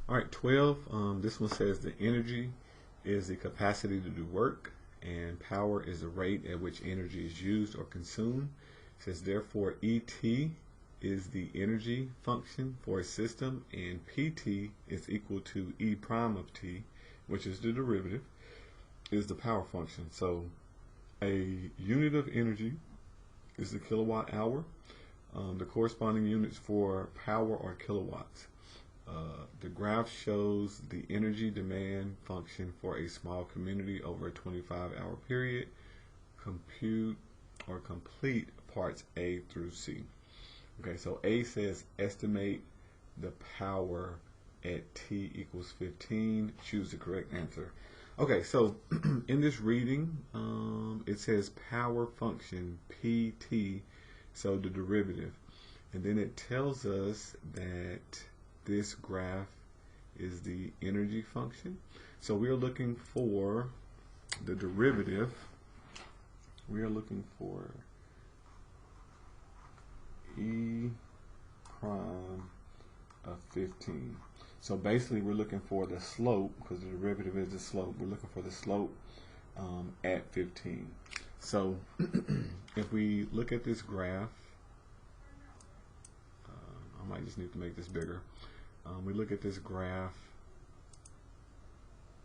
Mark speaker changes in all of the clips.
Speaker 1: All right, 12. This one says the energy is the capacity to do work, and power is the rate at which energy is used or consumed. It says therefore ET is the energy function for a system, and PT is equal to E prime of T, which is the derivative, is the power function. So a unit of energy is the kilowatt hour. The corresponding units for power are kilowatts. The graph shows the energy demand function for a small community over a 25-hour period. Compute or complete parts A through C. Okay, so A says estimate the power at T equals 15. Choose the correct answer. Okay, so in this reading, it says power function PT, so the derivative. And then it tells us that this graph is the energy function. So we are looking for the derivative. We are looking for E prime of 15. So basically we're looking for the slope, because the derivative is the slope. We're looking for the slope at 15. So if we look at this graph, I might just need to make this bigger. We look at this graph,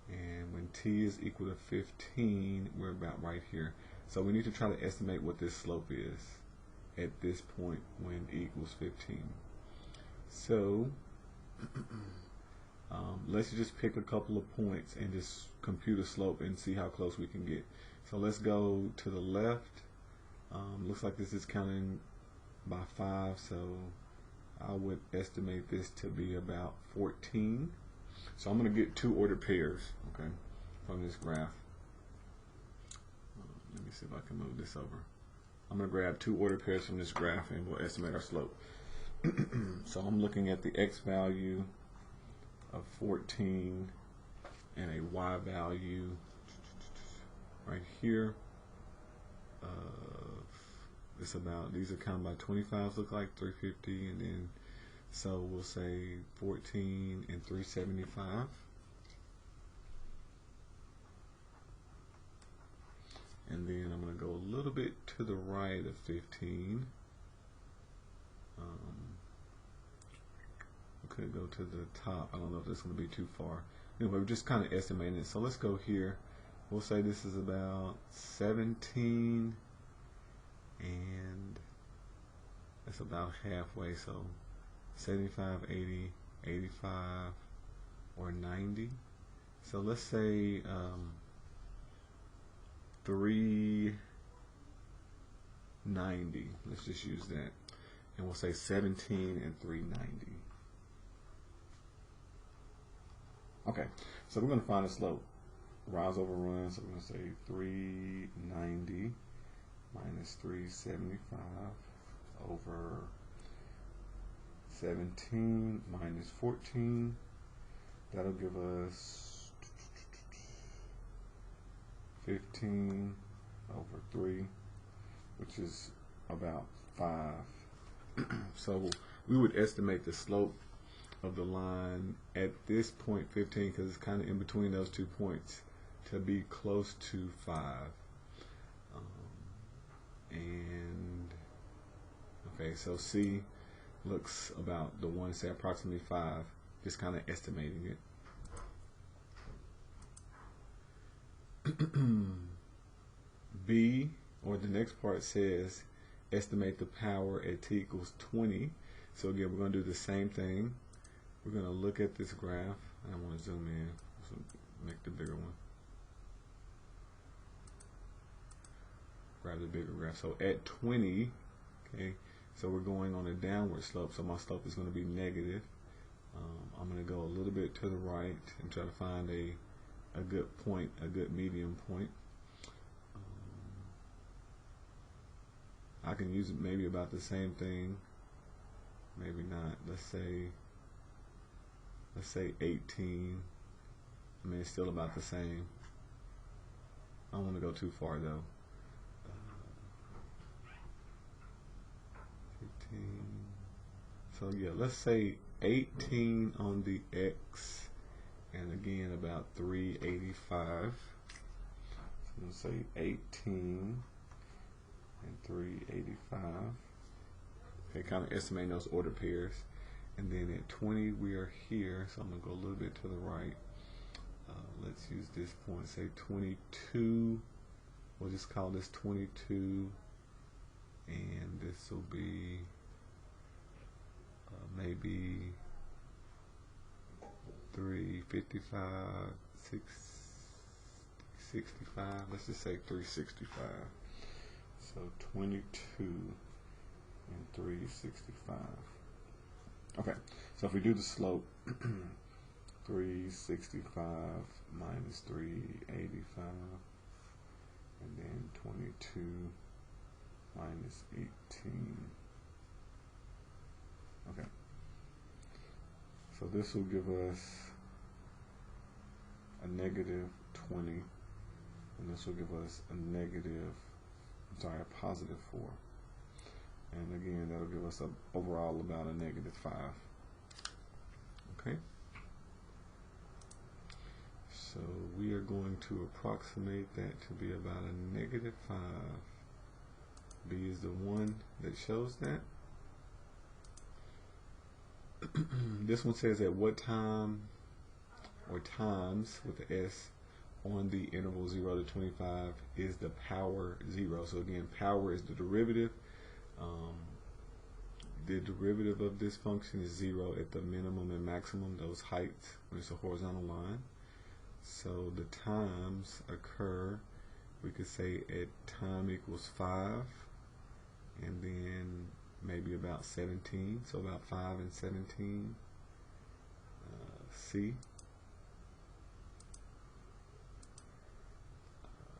Speaker 1: and when t is equal to 15, we're about right here. So we need to try to estimate what this slope is at this point when e equals 15. So let's just pick a couple of points and just compute a slope and see how close we can get. So let's go to the left. Looks like this is counting by 5, so I would estimate this to be about 14. So I'm going to get two ordered pairs, okay, from this graph. Let me see if I can move this over. I'm going to grab two ordered pairs from this graph and we'll estimate our slope. So I'm looking at the x value of 14 and a y value right here. It's about, these are counted by 25s, look like 350, and then so we'll say 14 and 375. And then I'm going to go a little bit to the right of 15. We could go to the top. I don't know if that's going to be too far. Anyway, we're just kind of estimating it. So let's go here. We'll say this is about 17, and that's about halfway. So 75, 80, 85, or 90. So let's say 390. Let's just use that. And we'll say 17 and 390. Okay, so we're going to find a slope. Rise over run, so we're going to say 390 minus 375 over 17 minus 14. That'll give us 15 over 3, which is about 5. So we would estimate the slope of the line at this point 15, because it's kind of in between those 2 points, to be close to 5. And okay, so C looks about the one, say approximately 5, just kind of estimating it. B, or the next part, says estimate the power at t equals 20. So again, we're going to do the same thing. We're going to look at this graph. I want to zoom in, so make the bigger one. Grab the bigger graph. So at 20, okay, so we're going on a downward slope, so my slope is going to be negative. I'm going to go a little bit to the right and try to find a good point, a good medium point. I can use maybe about the same thing, maybe not. Let's say 18. I mean, it's still about the same. I don't want to go too far though. 15. So yeah, let's say 18 on the X, and again about 385. So we'll say 18 and 385. Okay, kind of estimating those order pairs. And then at 20 we are here, so I'm going to go a little bit to the right. Let's use this point, say 22. We'll just call this 22, and this will be maybe 355, 665. Let's just say 365. So 22 and 365. Okay, so if we do the slope, 365 minus 385, and then 22 minus 18. Okay, so this will give us a negative 20, and this will give us a positive 4. And again, that'll give us overall about a negative 5. Okay. So we are going to approximate that to be about a negative 5. B is the one that shows that. This one says at what time or times with the S on the interval 0 to 25 is the power 0. So again, power is the derivative. The derivative of this function is 0 at the minimum and maximum, those heights, when it's a horizontal line. So the times occur, we could say at time equals 5, and then maybe about 17, so about 5 and 17, C.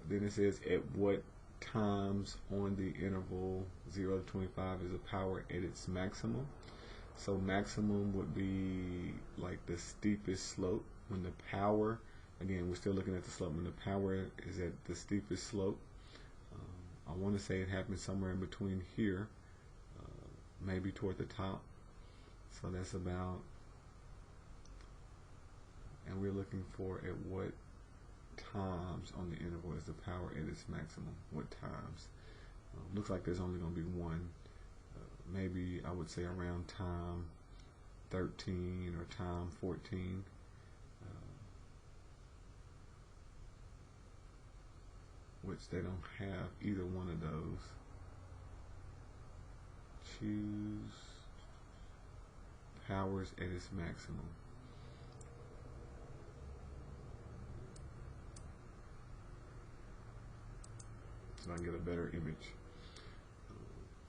Speaker 1: Then it says at what times on the interval 0 to 25 is the power at its maximum. So maximum would be like the steepest slope when the power, again we're still looking at the slope, when the power is at the steepest slope. I want to say it happens somewhere in between here, maybe toward the top. So that's about, and we're looking for at what times on the interval is the power at its maximum. What times? Looks like there's only going to be one. Maybe I would say around time 13 or time 14. Which they don't have either one of those. Choose powers at its maximum. So I can get a better image.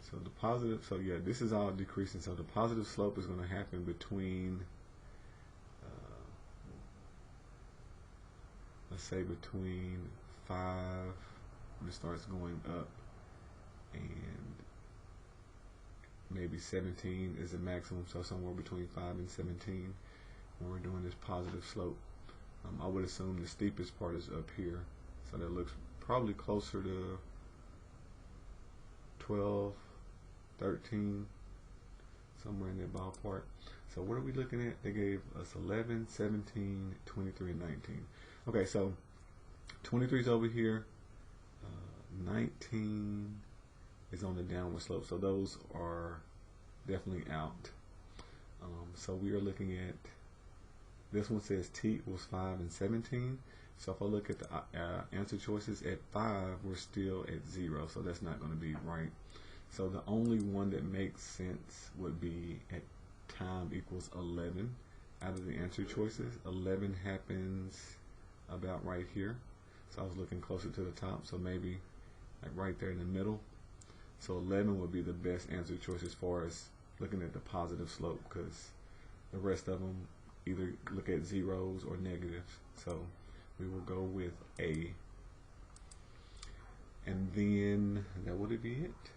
Speaker 1: So the positive, so yeah, this is all decreasing. So the positive slope is going to happen between, let's say between 5, when it starts going up, and maybe 17 is the maximum. So somewhere between 5 and 17 when we're doing this positive slope. I would assume the steepest part is up here. So that looks probably closer to 12, 13, somewhere in that ballpark. So what are we looking at? They gave us 11, 17, 23, and 19. Okay, so 23 is over here. 19 is on the downward slope. So those are definitely out. So we are looking at, this one says t equals 5 and 17. So if I look at the answer choices, at 5 we're still at 0, so that's not going to be right. So the only one that makes sense would be at time equals 11 out of the answer choices. 11 happens about right here. So I was looking closer to the top, so maybe like right there in the middle. So 11 would be the best answer choice as far as looking at the positive slope, because the rest of them either look at zeros or negatives. So we will go with A. And then that would be it.